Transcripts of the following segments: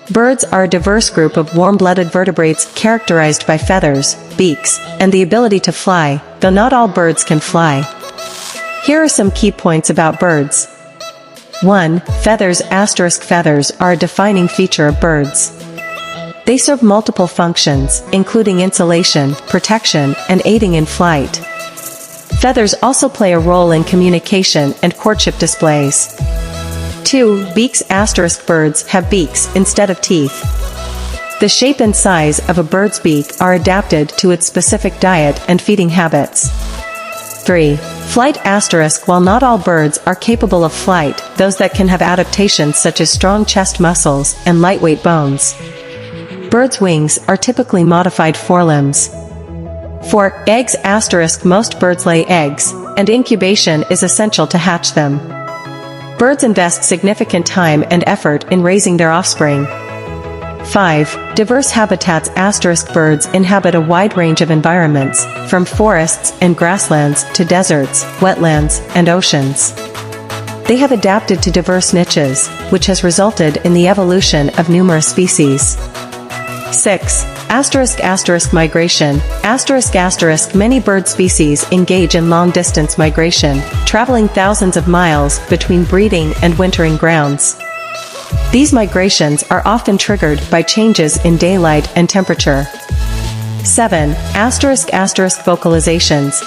Birds are a diverse group of warm-blooded vertebrates characterized by feathers, beaks, and the ability to fly, though not all birds can fly. Here are some key points about birds. 1. Feathers. Feathers are a defining feature of birds. They serve multiple functions, including insulation, protection, and aiding in flight. Feathers also play a role in communication and courtship displays. 2. Beaks. Birds have beaks instead of teeth. The shape and size of a bird's beak are adapted to its specific diet and feeding habits. 3. Flight. While not all birds are capable of flight, those that can have adaptations such as strong chest muscles and lightweight bones. Birds' wings are typically modified forelimbs. 4. Eggs. Most birds lay eggs, and incubation is essential to hatch them. Birds invest significant time and effort in raising their offspring. 5. Diverse habitats. Birds inhabit a wide range of environments, from forests and grasslands to deserts, wetlands, and oceans. They have adapted to diverse niches, which has resulted in the evolution of numerous species. 6. Migration. Many bird species engage in long-distance migration, traveling thousands of miles between breeding and wintering grounds. These migrations are often triggered by changes in daylight and temperature. 7. Vocalizations.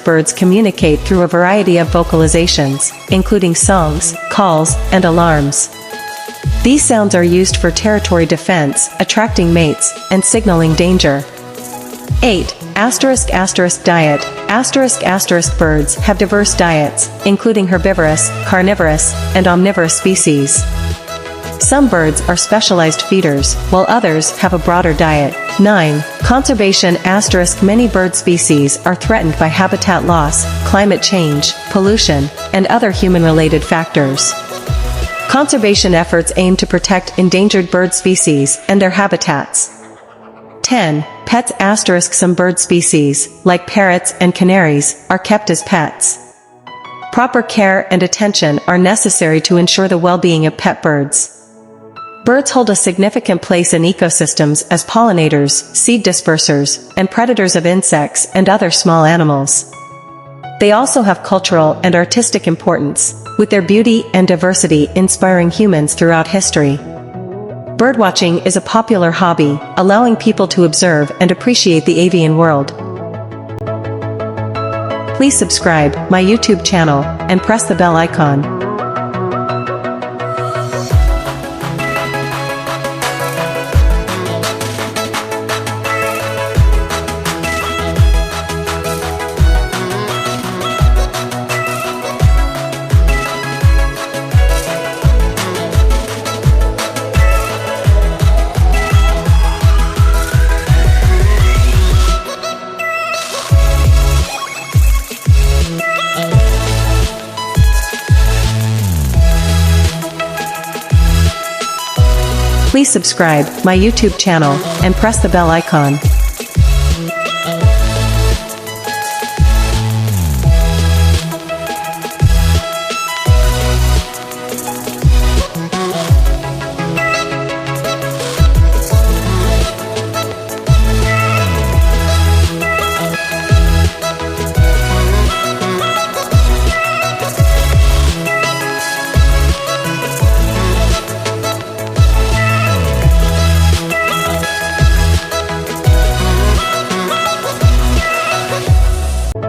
Birds communicate through a variety of vocalizations, including songs, calls, and alarms. These sounds are used for territory defense, attracting mates, and signaling danger. 8. Diet. Birds have diverse diets, including herbivorous, carnivorous, and omnivorous species. Some birds are specialized feeders, while others have a broader diet. 9. Conservation. Many bird species are threatened by habitat loss, climate change, pollution, and other human-related factors. Conservation efforts aim to protect endangered bird species and their habitats. 10. Pets. Some bird species, like parrots and canaries, are kept as pets. Proper care and attention are necessary to ensure the well-being of pet birds. Birds hold a significant place in ecosystems as pollinators, seed dispersers, and predators of insects and other small animals. They also have cultural and artistic importance, with their beauty and diversity inspiring humans throughout history. Birdwatching is a popular hobby, allowing people to observe and appreciate the avian world. Please subscribe my YouTube channel and press the bell icon. Please subscribe my YouTube channel and press the bell icon.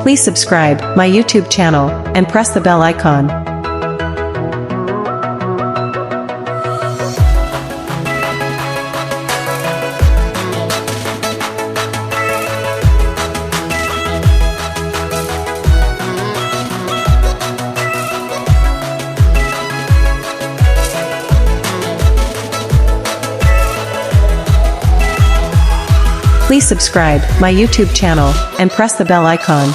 Please subscribe my YouTube channel and press the bell icon. Please subscribe my YouTube channel and press the bell icon.